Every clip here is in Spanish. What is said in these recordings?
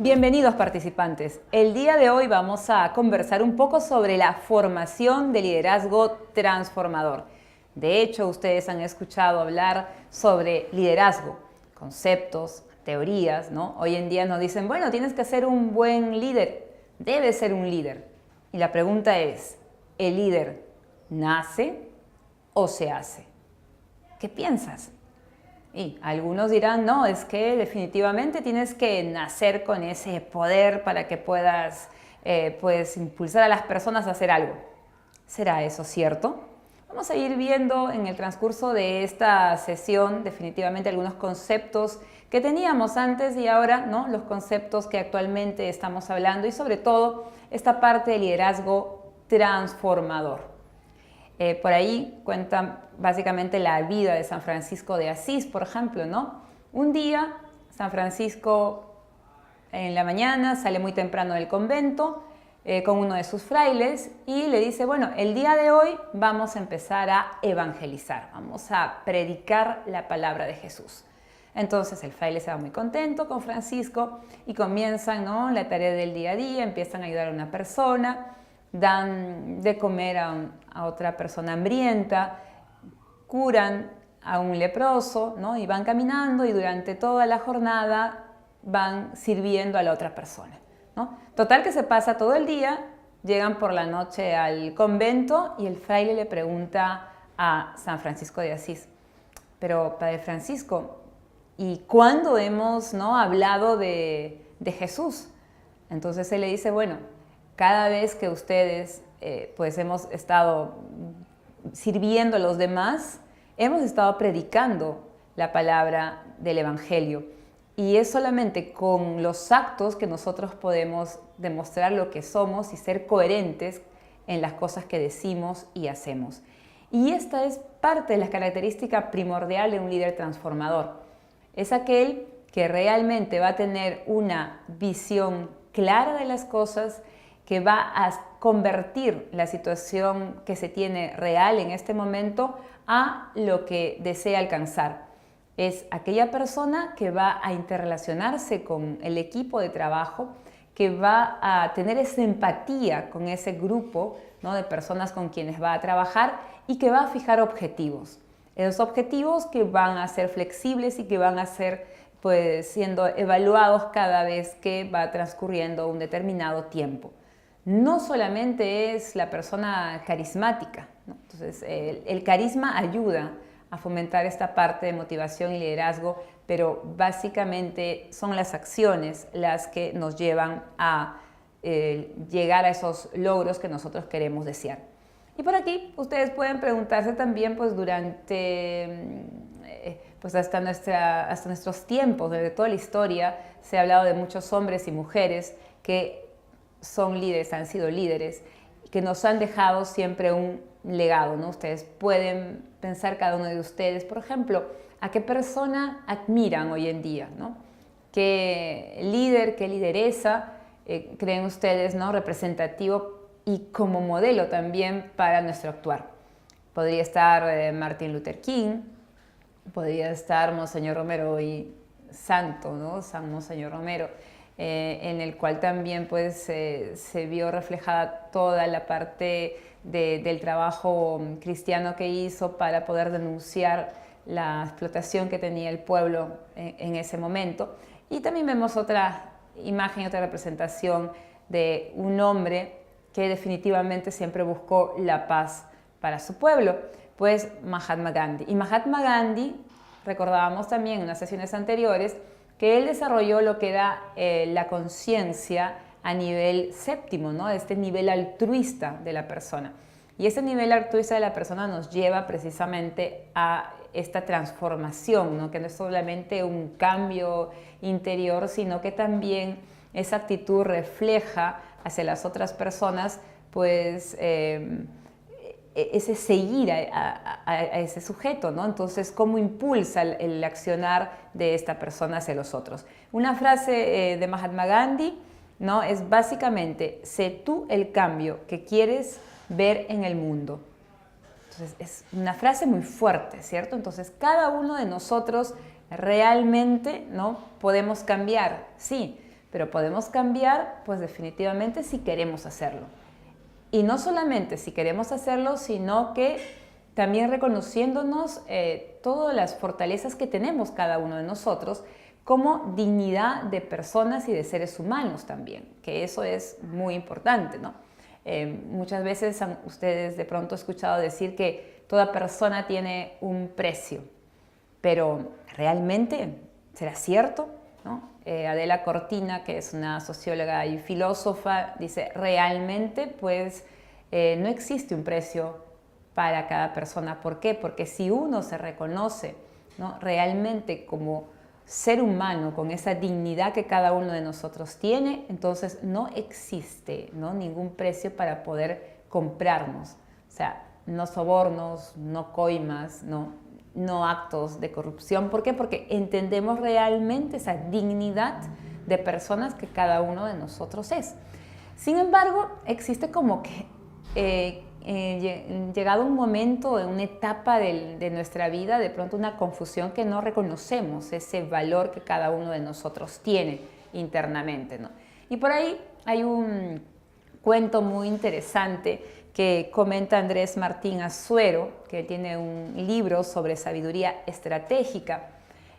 Bienvenidos participantes. El día de hoy vamos a conversar un poco sobre la formación de liderazgo transformador. De hecho, ustedes han escuchado hablar sobre liderazgo, conceptos, teorías, ¿no? Hoy en día nos dicen, bueno, tienes que ser un buen líder, debes ser un líder. Y la pregunta es, ¿el líder nace o se hace? ¿Qué piensas? Y algunos dirán, no, es que definitivamente tienes que nacer con ese poder para que puedas impulsar a las personas a hacer algo. ¿Será eso cierto? Vamos a ir viendo en el transcurso de esta sesión definitivamente algunos conceptos que teníamos antes y ahora, ¿no? Los conceptos que actualmente estamos hablando y sobre todo esta parte de liderazgo transformador. Por ahí cuentan básicamente la vida de San Francisco de Asís, por ejemplo, ¿no? Un día, San Francisco en la mañana sale muy temprano del convento con uno de sus frailes y le dice, bueno, el día de hoy vamos a empezar a evangelizar, vamos a predicar la palabra de Jesús. Entonces el fraile se va muy contento con Francisco y comienzan, ¿no?, la tarea del día a día, empiezan a ayudar a una persona, dan de comer a otra persona hambrienta, curan a un leproso, ¿no? Y van caminando y durante toda la jornada van sirviendo a la otra persona, ¿no? Total que se pasa todo el día, llegan por la noche al convento y el fraile le pregunta a San Francisco de Asís, pero Padre Francisco, ¿y cuándo hemos, ¿no?, hablado de Jesús? Entonces él le dice, bueno, cada vez que ustedes hemos estado sirviendo a los demás, hemos estado predicando la palabra del Evangelio. Y es solamente con los actos que nosotros podemos demostrar lo que somos y ser coherentes en las cosas que decimos y hacemos. Y esta es parte de la característica primordial de un líder transformador. Es aquel que realmente va a tener una visión clara de las cosas, que va a convertir la situación que se tiene real en este momento a lo que desea alcanzar. Es aquella persona que va a interrelacionarse con el equipo de trabajo, que va a tener esa empatía con ese grupo, ¿no?, de personas con quienes va a trabajar y que va a fijar objetivos. Esos objetivos que van a ser flexibles y que van a ser siendo evaluados cada vez que va transcurriendo un determinado tiempo. No solamente es la persona carismática, ¿no? Entonces el carisma ayuda a fomentar esta parte de motivación y liderazgo, pero básicamente son las acciones las que nos llevan a llegar a esos logros que nosotros queremos desear. Y por aquí ustedes pueden preguntarse también, hasta nuestros tiempos, desde toda la historia, se ha hablado de muchos hombres y mujeres que son líderes, han sido líderes, que nos han dejado siempre un legado, ¿no? Ustedes pueden pensar, cada uno de ustedes, por ejemplo, a qué persona admiran hoy en día, ¿no? ¿Qué líder, qué lideresa creen ustedes, ¿no?, representativo y como modelo también para nuestro actuar? Podría estar Martin Luther King, podría estar Monseñor Romero y santo, ¿no?, San Monseñor Romero, en el cual también se vio reflejada toda la parte del trabajo cristiano que hizo para poder denunciar la explotación que tenía el pueblo en ese momento. Y también vemos otra imagen, otra representación de un hombre que definitivamente siempre buscó la paz para su pueblo, pues Mahatma Gandhi. Y Mahatma Gandhi, recordábamos también en unas sesiones anteriores, que él desarrolló lo que era la conciencia a nivel séptimo, ¿no?, este nivel altruista de la persona. Y ese nivel altruista de la persona nos lleva precisamente a esta transformación, ¿no?, que no es solamente un cambio interior, sino que también esa actitud refleja hacia las otras personas, ese seguir a ese sujeto, ¿no? Entonces, ¿cómo impulsa el accionar de esta persona hacia los otros? Una frase de Mahatma Gandhi, ¿no?, es básicamente, sé tú el cambio que quieres ver en el mundo. Entonces, es una frase muy fuerte, ¿cierto? Entonces, cada uno de nosotros realmente, ¿no?, podemos cambiar, sí, pero podemos cambiar, pues definitivamente si queremos hacerlo. Y no solamente si queremos hacerlo, sino que también reconociéndonos todas las fortalezas que tenemos cada uno de nosotros como dignidad de personas y de seres humanos también, que eso es muy importante, ¿no? Muchas veces ustedes de pronto han escuchado decir que toda persona tiene un precio, pero ¿realmente será cierto? ¿No? Adela Cortina, que es una socióloga y filósofa, dice, realmente pues no existe un precio para cada persona. ¿Por qué? Porque si uno se reconoce, ¿no?, realmente como ser humano, con esa dignidad que cada uno de nosotros tiene, entonces no existe, ¿no?, ningún precio para poder comprarnos. O sea, no sobornos, no coimas, no actos de corrupción. ¿Por qué? Porque entendemos realmente esa dignidad de personas que cada uno de nosotros es. Sin embargo, existe como que llegado un momento, en una etapa de nuestra vida, de pronto una confusión que no reconocemos ese valor que cada uno de nosotros tiene internamente, ¿no? Y por ahí hay un cuento muy interesante que comenta Andrés Martín Azuero, que tiene un libro sobre sabiduría estratégica.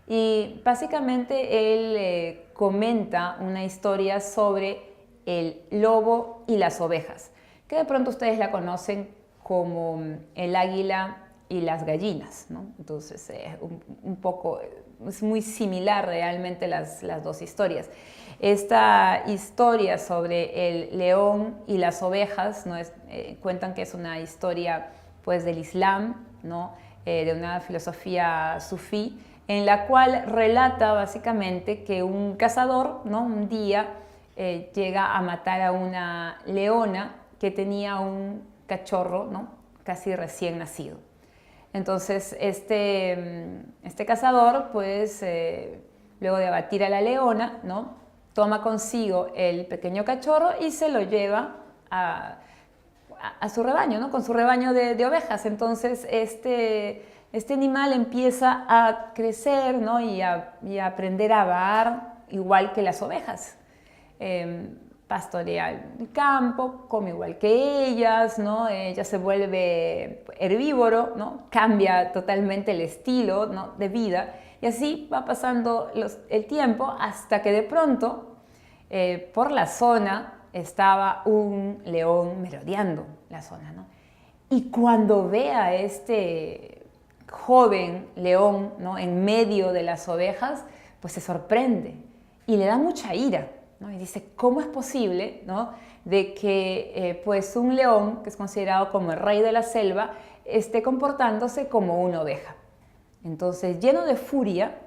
Y básicamente él comenta una historia sobre el lobo y las ovejas, que de pronto ustedes la conocen como el águila y las gallinas, ¿no? Entonces, un poco, es muy similar realmente las dos historias. Esta historia sobre el león y las ovejas, ¿no? Cuentan que es una historia pues, del Islam, ¿no? De una filosofía sufí, en la cual relata básicamente que un cazador, ¿no?, un día llega a matar a una leona que tenía un cachorro, ¿no?, casi recién nacido. Entonces este cazador, pues luego de abatir a la leona, ¿no?, toma consigo el pequeño cachorro y se lo lleva a su rebaño, ¿no?, con su rebaño de ovejas. Entonces este animal empieza a crecer, ¿no?, y a aprender a vagar igual que las ovejas. Pastorea el campo, come igual que ellas, ¿no? Ella se vuelve herbívoro, ¿no?, cambia totalmente el estilo, ¿no?, de vida, y así va pasando el tiempo hasta que de pronto por la zona estaba un león merodeando la zona, ¿no? Y cuando ve a este joven león, ¿no?, en medio de las ovejas, pues se sorprende y le da mucha ira, ¿no? Y dice, ¿cómo es posible, ¿no?, de que pues un león, que es considerado como el rey de la selva, esté comportándose como una oveja? Entonces, lleno de furia,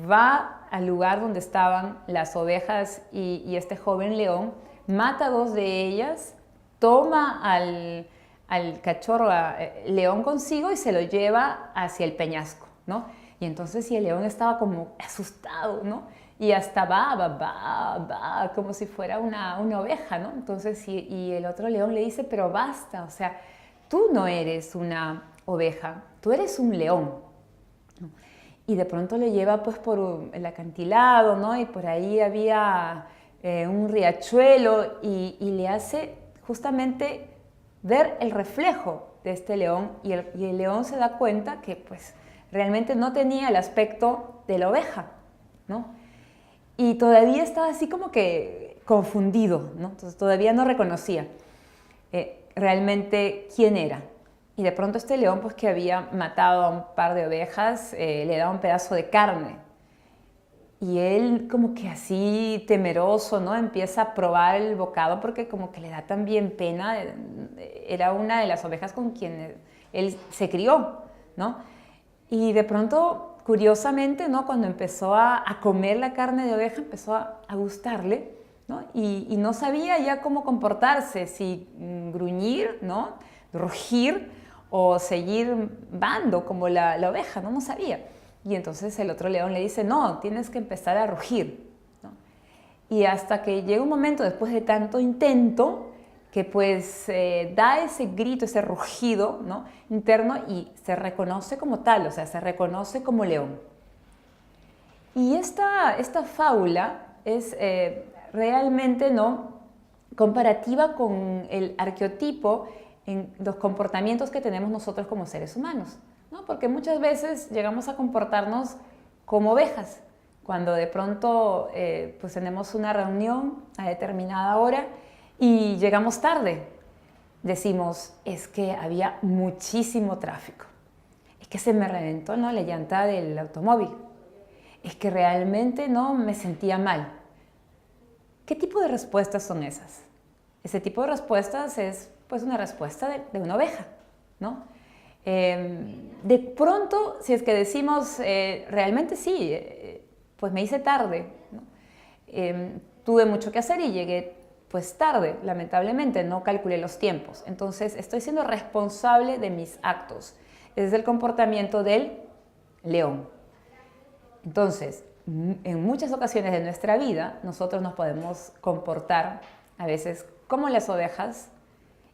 va al lugar donde estaban las ovejas y este joven león, mata a dos de ellas, toma al cachorro león consigo y se lo lleva hacia el peñasco, ¿no? Y entonces el león estaba como asustado, ¿no? Y hasta va, como si fuera una oveja, ¿no? Entonces, y el otro león le dice, pero basta, o sea, tú no eres una oveja, tú eres un león. Y de pronto le lleva pues por el acantilado, ¿no? Y por ahí había un riachuelo y le hace justamente ver el reflejo de este león y el león se da cuenta que pues realmente no tenía el aspecto de la oveja, ¿no? Y todavía estaba así como que confundido, ¿no? Entonces todavía no reconocía realmente quién era. Y de pronto este león, pues que había matado a un par de ovejas, le da un pedazo de carne. Y él como que así temeroso, ¿no?, empieza a probar el bocado porque como que le da también pena. Era una de las ovejas con quien él se crió, ¿no? Y de pronto, curiosamente, ¿no?, cuando empezó a comer la carne de oveja, empezó a gustarle, ¿no? Y no sabía ya cómo comportarse, si gruñir, ¿no?, rugir, o seguir bando como la oveja, ¿no? No sabía. Y entonces el otro león le dice, no, tienes que empezar a rugir, ¿no? Y hasta que llega un momento, después de tanto intento, que pues da ese grito, ese rugido, ¿no?, interno, y se reconoce como tal, o sea, se reconoce como león. Y esta fábula es realmente no comparativa con el arqueotipo en los comportamientos que tenemos nosotros como seres humanos, ¿no? Porque muchas veces llegamos a comportarnos como ovejas, cuando de pronto pues tenemos una reunión a determinada hora y llegamos tarde. Decimos, es que había muchísimo tráfico, es que se me reventó, ¿no?, la llanta del automóvil, es que realmente no me sentía mal. ¿Qué tipo de respuestas son esas? Ese tipo de respuestas es pues una respuesta de una oveja, ¿no? De pronto, si es que decimos, realmente sí, pues me hice tarde, ¿no? Tuve mucho que hacer y llegué pues tarde, lamentablemente, no calculé los tiempos. Entonces, estoy siendo responsable de mis actos. Ese es el comportamiento del león. Entonces, en muchas ocasiones de nuestra vida, nosotros nos podemos comportar a veces como las ovejas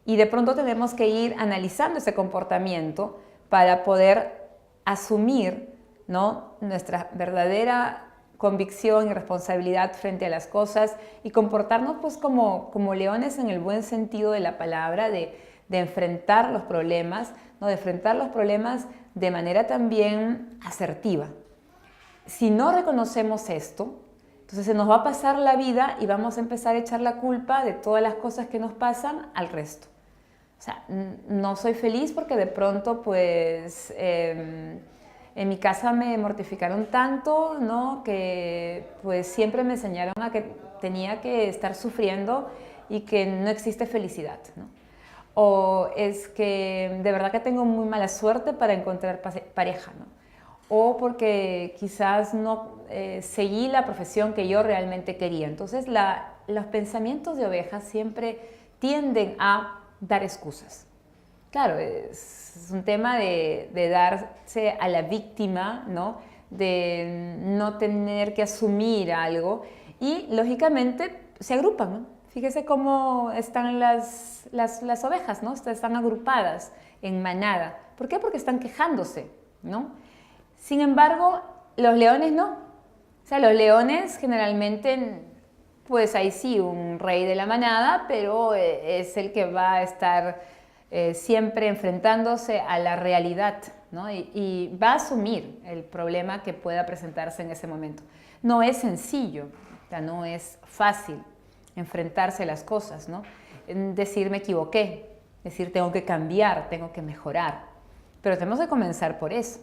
y de pronto tenemos que ir analizando ese comportamiento para poder asumir, ¿no?, nuestra verdadera convicción y responsabilidad frente a las cosas y comportarnos pues como leones en el buen sentido de la palabra, de enfrentar los problemas, ¿no?, de enfrentar los problemas de manera también asertiva. Si no reconocemos esto, entonces se nos va a pasar la vida y vamos a empezar a echar la culpa de todas las cosas que nos pasan al resto. O sea, no soy feliz porque de pronto, pues, en mi casa me mortificaron tanto, ¿no?, que pues siempre me enseñaron a que tenía que estar sufriendo y que no existe felicidad, ¿no? O es que de verdad que tengo muy mala suerte para encontrar pareja, ¿no? O porque quizás no seguí la profesión que yo realmente quería. Entonces, los pensamientos de ovejas siempre tienden a dar excusas. Claro, es un tema de darse a la víctima, ¿no?, de no tener que asumir algo y, lógicamente, se agrupan, ¿no? Fíjese cómo están las ovejas, ¿no? Están agrupadas en manada. ¿Por qué? Porque están quejándose, ¿no? Sin embargo, los leones no. O sea, los leones generalmente, pues ahí sí, un rey de la manada, pero es el que va a estar siempre enfrentándose a la realidad, ¿no? Y va a asumir el problema que pueda presentarse en ese momento. No es sencillo, o sea, no es fácil enfrentarse a las cosas, ¿no? Decir me equivoqué, decir tengo que cambiar, tengo que mejorar, pero tenemos que comenzar por eso.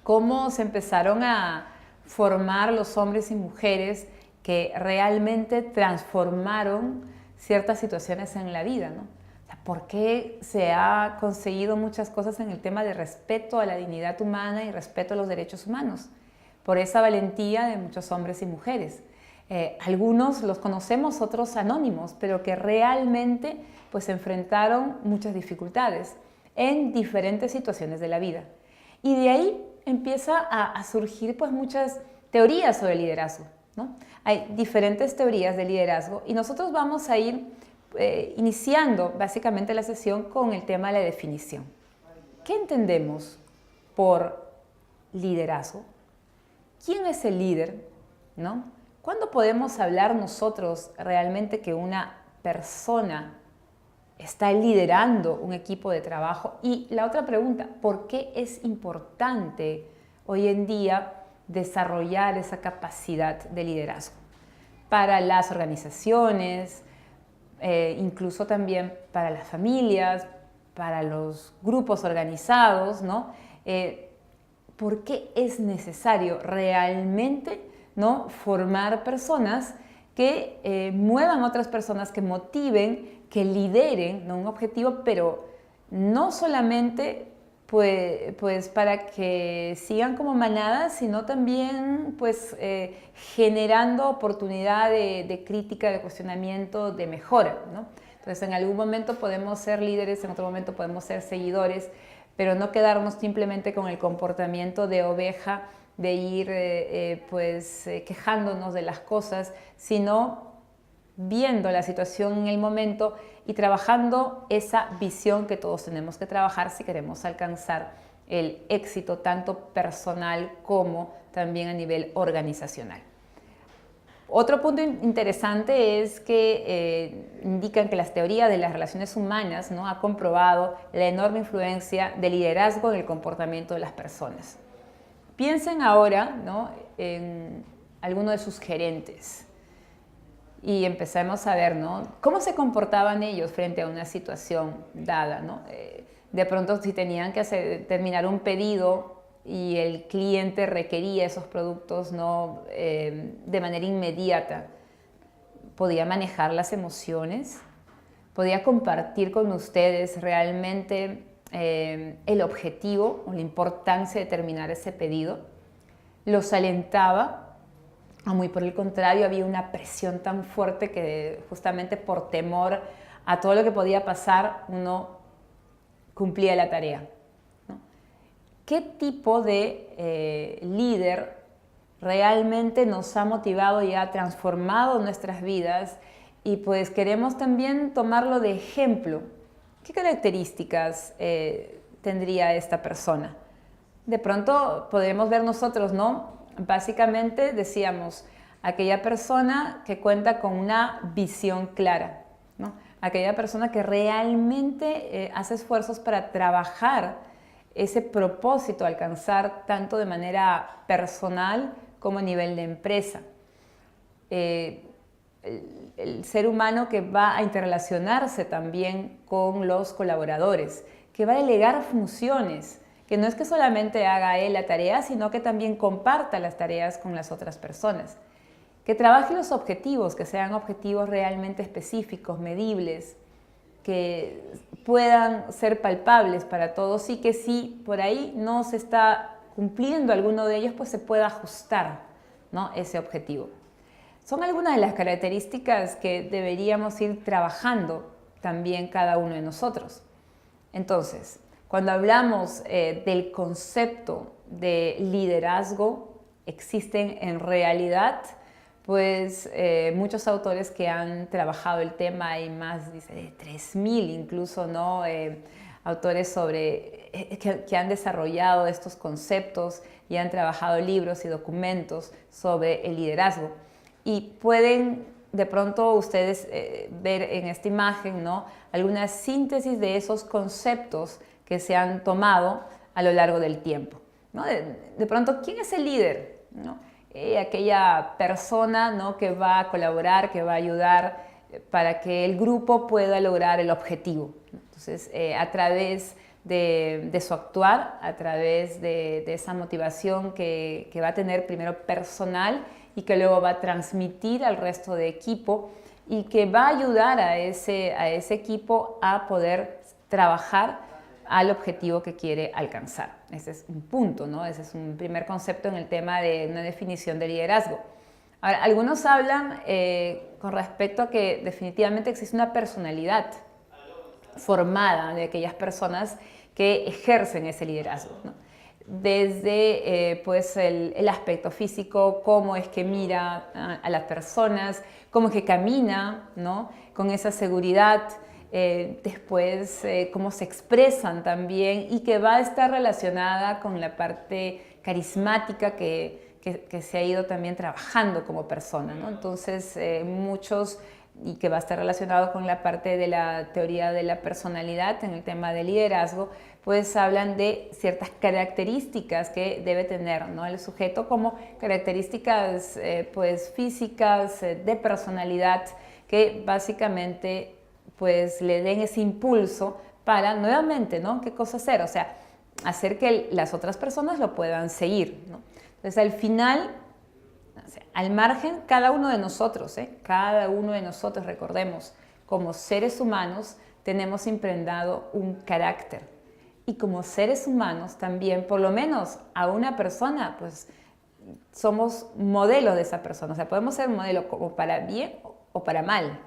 Cómo se empezaron a formar los hombres y mujeres que realmente transformaron ciertas situaciones en la vida, ¿no? O sea, ¿por qué se ha conseguido muchas cosas en el tema de respeto a la dignidad humana y respeto a los derechos humanos? Por esa valentía de muchos hombres y mujeres. Algunos los conocemos, otros anónimos, pero que realmente pues enfrentaron muchas dificultades en diferentes situaciones de la vida. Y de ahí empieza a surgir pues muchas teorías sobre el liderazgo, ¿no? Hay diferentes teorías de liderazgo y nosotros vamos a ir iniciando básicamente la sesión con el tema de la definición. ¿Qué entendemos por liderazgo? ¿Quién es el líder, ¿no? ¿Cuándo podemos hablar nosotros realmente que una persona está liderando un equipo de trabajo? Y la otra pregunta, ¿por qué es importante hoy en día desarrollar esa capacidad de liderazgo? Para las organizaciones, incluso también para las familias, para los grupos organizados, ¿no? ¿Por qué es necesario realmente, ¿no?, formar personas que muevan a otras personas, que motiven, que lideren, ¿no?, un objetivo, pero no solamente pues para que sigan como manadas, sino también pues generando oportunidad de crítica, de cuestionamiento, de mejora, ¿no? Entonces, en algún momento podemos ser líderes, en otro momento podemos ser seguidores, pero no quedarnos simplemente con el comportamiento de oveja, de ir quejándonos de las cosas, sino viendo la situación en el momento y trabajando esa visión que todos tenemos que trabajar si queremos alcanzar el éxito tanto personal como también a nivel organizacional. Otro punto interesante es que indican que las teorías de las relaciones humanas, ¿no?, ha comprobado la enorme influencia del liderazgo en el comportamiento de las personas. Piensen ahora, ¿no?, en alguno de sus gerentes y empecemos a ver, ¿no?, cómo se comportaban ellos frente a una situación dada, ¿no? De pronto, si tenían que terminar un pedido y el cliente requería esos productos, ¿no?, de manera inmediata, podía manejar las emociones, podía compartir con ustedes realmente el objetivo o la importancia de terminar ese pedido, los alentaba, o muy por el contrario, había una presión tan fuerte que justamente por temor a todo lo que podía pasar, uno cumplía la tarea. ¿Qué tipo de líder realmente nos ha motivado y ha transformado nuestras vidas? Y pues queremos también tomarlo de ejemplo. ¿Qué características tendría esta persona? De pronto podemos ver nosotros, ¿no? Básicamente decíamos, aquella persona que cuenta con una visión clara, ¿no? Aquella persona que realmente hace esfuerzos para trabajar ese propósito, alcanzar tanto de manera personal como a nivel de empresa. El ser humano que va a interrelacionarse también con los colaboradores, que va a delegar funciones, que no es que solamente haga él la tarea, sino que también comparta las tareas con las otras personas. Que trabaje los objetivos, que sean objetivos realmente específicos, medibles, que puedan ser palpables para todos y que si por ahí no se está cumpliendo alguno de ellos, pues se pueda ajustar, ¿no?, ese objetivo. Son algunas de las características que deberíamos ir trabajando también cada uno de nosotros. Entonces, cuando hablamos del concepto de liderazgo, existen en realidad pues muchos autores que han trabajado el tema, hay más, dice, de 3000 incluso, ¿no? Autores que han desarrollado estos conceptos y han trabajado libros y documentos sobre el liderazgo. Y pueden de pronto ustedes ver en esta imagen, ¿no?, alguna síntesis de esos conceptos que se han tomado a lo largo del tiempo, ¿no? De pronto, ¿quién es el líder?, ¿no? Aquella persona, ¿no?, que va a colaborar, que va a ayudar para que el grupo pueda lograr el objetivo. Entonces, a través de su actuar, a través de esa motivación que va a tener primero personal y que luego va a transmitir al resto de equipo y que va a ayudar a ese equipo a poder trabajar al objetivo que quiere alcanzar. Ese es un punto, ¿no? Ese es un primer concepto en el tema de una definición de liderazgo. Ahora, algunos hablan con respecto a que definitivamente existe una personalidad formada de aquellas personas que ejercen ese liderazgo, ¿no? Desde pues el aspecto físico, cómo es que mira a las personas, cómo es que camina, ¿no?, con esa seguridad. Después cómo se expresan también y que va a estar relacionada con la parte carismática que se ha ido también trabajando como persona, ¿no? Entonces muchos, y que va a estar relacionado con la parte de la teoría de la personalidad en el tema de liderazgo, pues hablan de ciertas características que debe tener, ¿no?, el sujeto, como características pues físicas, de personalidad, que básicamente pues le den ese impulso para nuevamente, ¿no?, ¿qué cosa hacer? O sea, hacer que las otras personas lo puedan seguir, ¿no? Entonces, al final, o sea, al margen, cada uno de nosotros, recordemos, como seres humanos tenemos impregnado un carácter. Y como seres humanos también, por lo menos a una persona, pues somos modelos de esa persona. O sea, podemos ser modelo como para bien o para mal,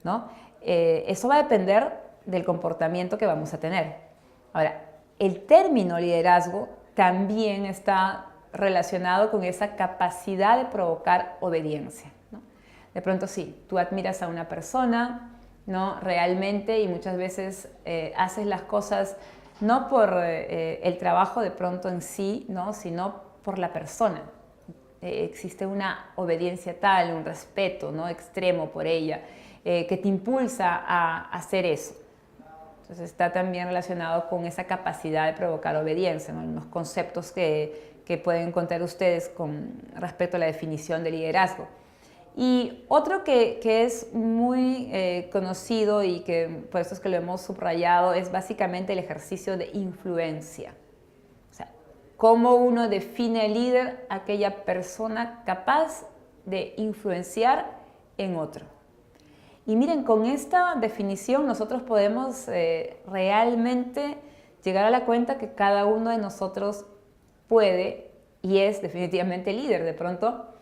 ¿no? Eso va a depender del comportamiento que vamos a tener. Ahora, el término liderazgo también está relacionado con esa capacidad de provocar obediencia, ¿no? De pronto sí, tú admiras a una persona, ¿no?, realmente, y muchas veces haces las cosas no por el trabajo de pronto en sí, ¿no?, sino por la persona. existe una obediencia tal, un respeto, ¿no?, extremo por ella, que te impulsa a hacer eso. Entonces está también relacionado con esa capacidad de provocar obediencia, ¿no?, unos conceptos que pueden encontrar ustedes con respecto a la definición de liderazgo. Y otro que es muy conocido y que por eso es que lo hemos subrayado es básicamente el ejercicio de influencia. O sea, cómo uno define al líder, aquella persona capaz de influenciar en otro. Y miren, con esta definición nosotros podemos realmente llegar a la cuenta que cada uno de nosotros puede y es definitivamente líder. De pronto,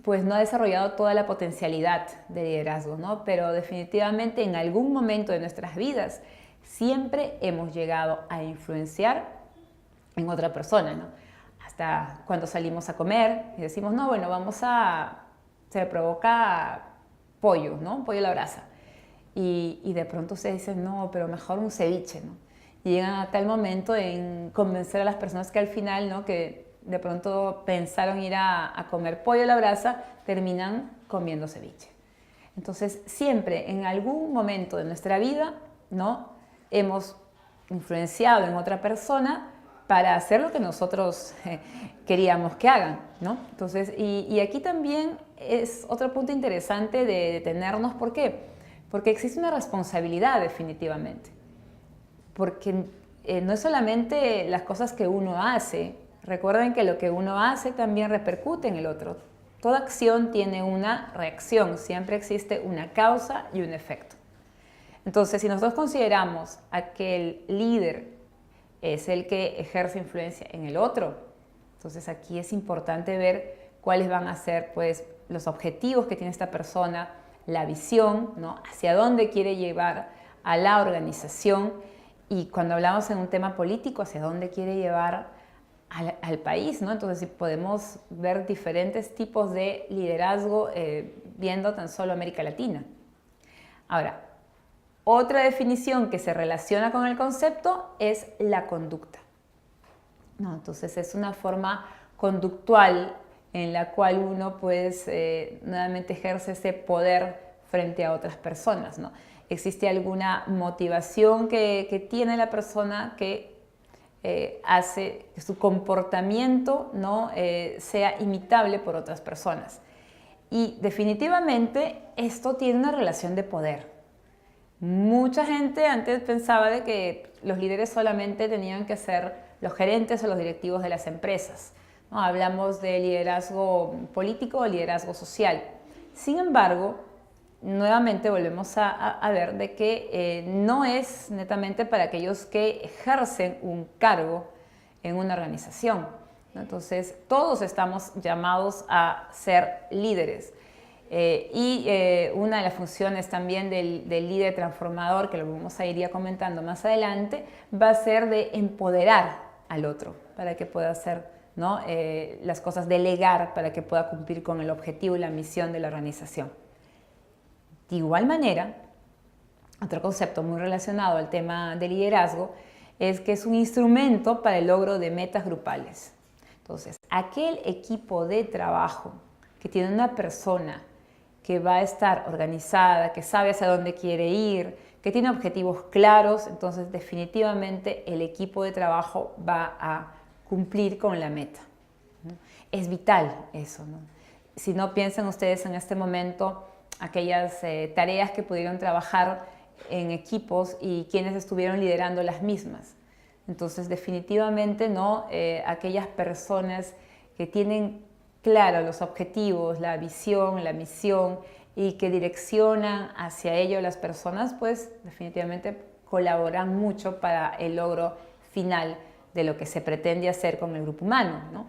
pues no ha desarrollado toda la potencialidad de liderazgo, ¿no? Pero definitivamente en algún momento de nuestras vidas siempre hemos llegado a influenciar en otra persona, ¿no? Hasta cuando salimos a comer y decimos, no, bueno, se provoca pollo, ¿no? Pollo a la brasa. Y de pronto ustedes dicen, no, pero mejor un ceviche, ¿no? Y llegan a tal momento en convencer a las personas que al final, ¿no?, que de pronto pensaron ir a comer pollo a la brasa, terminan comiendo ceviche. Entonces, siempre en algún momento de nuestra vida, ¿no?, hemos influenciado en otra persona para hacer lo que nosotros queríamos que hagan, ¿no? Entonces, y aquí también es otro punto interesante de detenernos. ¿Por qué? Porque existe una responsabilidad definitivamente. Porque no es solamente las cosas que uno hace. Recuerden que lo que uno hace también repercute en el otro. Toda acción tiene una reacción, siempre existe una causa y un efecto. Entonces, si nosotros consideramos a que el líder es el que ejerce influencia en el otro, entonces aquí es importante ver cuáles van a ser, pues, los objetivos que tiene esta persona, la visión, ¿no?, hacia dónde quiere llevar a la organización, y cuando hablamos en un tema político, hacia dónde quiere llevar al país, ¿no? Entonces, si podemos ver diferentes tipos de liderazgo viendo tan solo América Latina. Ahora, otra definición que se relaciona con el concepto es la conducta, ¿no? Entonces, es una forma conductual en la cual uno, pues, nuevamente ejerce ese poder frente a otras personas, ¿no? Existe alguna motivación que tiene la persona que hace que su comportamiento, ¿no?, sea imitable por otras personas. Y definitivamente esto tiene una relación de poder. Mucha gente antes pensaba de que los líderes solamente tenían que ser los gerentes o los directivos de las empresas, ¿no? Hablamos de liderazgo político o liderazgo social. Sin embargo, nuevamente volvemos a ver de que no es netamente para aquellos que ejercen un cargo en una organización, ¿no? Entonces, todos estamos llamados a ser líderes. Una de las funciones también del líder transformador, que lo vamos a ir comentando más adelante, va a ser de empoderar al otro para que pueda hacer, ¿no?, las cosas, delegar para que pueda cumplir con el objetivo y la misión de la organización. De igual manera, otro concepto muy relacionado al tema de liderazgo es que es un instrumento para el logro de metas grupales. Entonces, aquel equipo de trabajo que tiene una persona que va a estar organizada, que sabe hacia dónde quiere ir, que tiene objetivos claros, entonces definitivamente el equipo de trabajo va a cumplir con la meta, ¿no? Es vital eso, ¿no? Si no, piensen ustedes en este momento aquellas tareas que pudieron trabajar en equipos y quienes estuvieron liderando las mismas. Entonces, definitivamente, ¿no?, aquellas personas que tienen claro los objetivos, la visión, la misión y que direccionan hacia ello las personas, pues definitivamente colaboran mucho para el logro final de lo que se pretende hacer con el grupo humano, ¿no?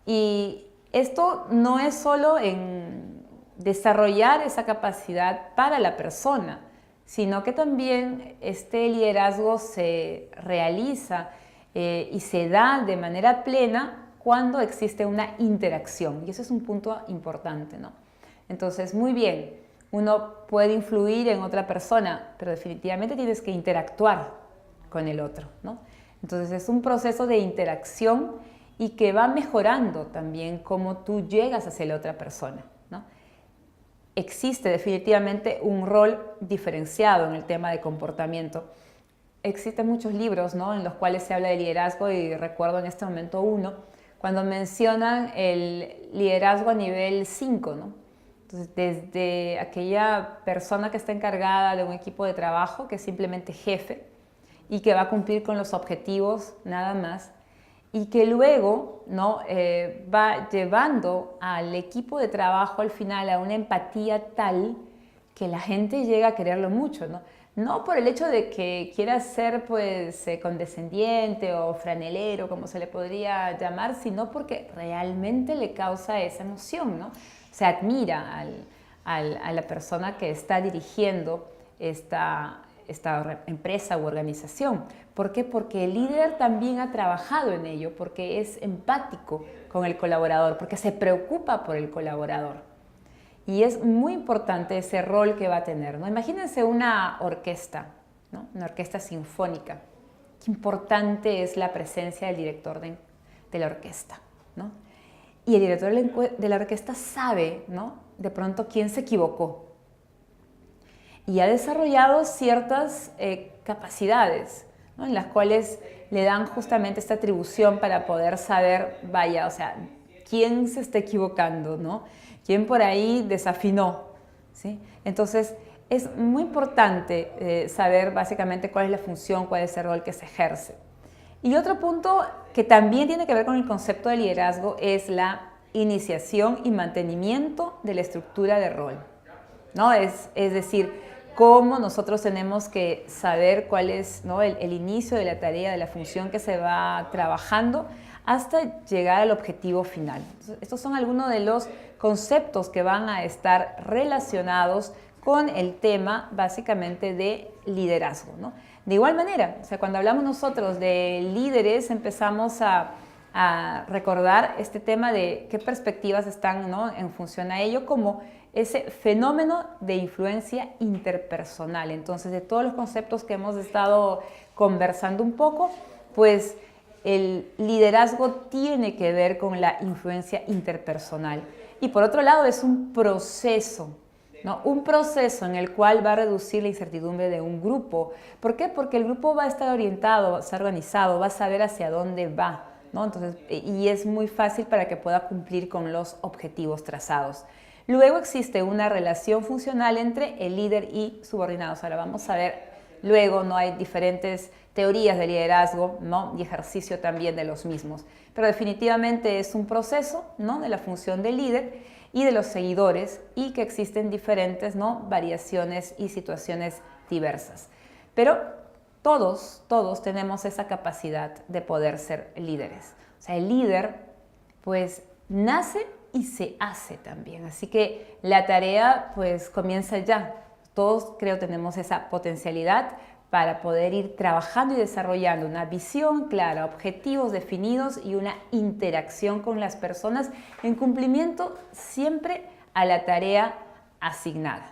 Y esto no es solo en desarrollar esa capacidad para la persona, sino que también este liderazgo se realiza y se da de manera plena cuando existe una interacción, y eso es un punto importante, ¿no? Entonces, muy bien, uno puede influir en otra persona, pero definitivamente tienes que interactuar con el otro, ¿no? Entonces, es un proceso de interacción y que va mejorando también cómo tú llegas hacia la otra persona, ¿no? Existe definitivamente un rol diferenciado en el tema de comportamiento. Existen muchos libros, ¿no?, en los cuales se habla de liderazgo, y recuerdo en este momento uno, cuando mencionan el liderazgo a nivel 5, ¿no? Entonces, desde aquella persona que está encargada de un equipo de trabajo, que es simplemente jefe y que va a cumplir con los objetivos nada más, y que luego, ¿no?, va llevando al equipo de trabajo al final a una empatía tal que la gente llega a quererlo mucho, ¿no? No por el hecho de que quiera ser pues condescendiente o franelero, como se le podría llamar, sino porque realmente le causa esa emoción, ¿no? Se admira a la persona que está dirigiendo esta empresa u organización. ¿Por qué? Porque el líder también ha trabajado en ello, porque es empático con el colaborador, porque se preocupa por el colaborador. Y es muy importante ese rol que va a tener, ¿no? Imagínense una orquesta, ¿no?, una orquesta sinfónica. Qué importante es la presencia del director de la orquesta, ¿no? Y el director de la orquesta sabe, ¿no?, de pronto quién se equivocó. Y ha desarrollado ciertas capacidades, ¿no?, en las cuales le dan justamente esta atribución para poder saber, vaya, o sea, quién se está equivocando, ¿no? Quién por ahí desafinó, ¿sí? Entonces, es muy importante saber básicamente cuál es la función, cuál es el rol que se ejerce. Y otro punto que también tiene que ver con el concepto de liderazgo es la iniciación y mantenimiento de la estructura de rol, ¿no? Es decir, cómo nosotros tenemos que saber cuál es, ¿no?, el inicio de la tarea, de la función que se va trabajando hasta llegar al objetivo final. Entonces, estos son algunos de los conceptos que van a estar relacionados con el tema básicamente de liderazgo, ¿no? De igual manera, o sea, cuando hablamos nosotros de líderes, empezamos a recordar este tema de qué perspectivas están, ¿no?, en función a ello, como ese fenómeno de influencia interpersonal. Entonces, de todos los conceptos que hemos estado conversando un poco, pues el liderazgo tiene que ver con la influencia interpersonal. Y por otro lado, es un proceso, ¿no?, un proceso en el cual va a reducir la incertidumbre de un grupo. ¿Por qué? Porque el grupo va a estar orientado, va a estar organizado, va a saber hacia dónde va, ¿no? Entonces, y es muy fácil para que pueda cumplir con los objetivos trazados. Luego existe una relación funcional entre el líder y subordinados. Ahora vamos a ver, luego no hay diferentes teorías de liderazgo, ¿no?, y ejercicio también de los mismos. Pero definitivamente es un proceso, ¿no?, de la función del líder y de los seguidores, y que existen diferentes, ¿no?, variaciones y situaciones diversas. Pero todos tenemos esa capacidad de poder ser líderes. O sea, el líder pues nace y se hace también. Así que la tarea pues comienza ya. Todos creo tenemos esa potencialidad para poder ir trabajando y desarrollando una visión clara, objetivos definidos y una interacción con las personas en cumplimiento siempre a la tarea asignada.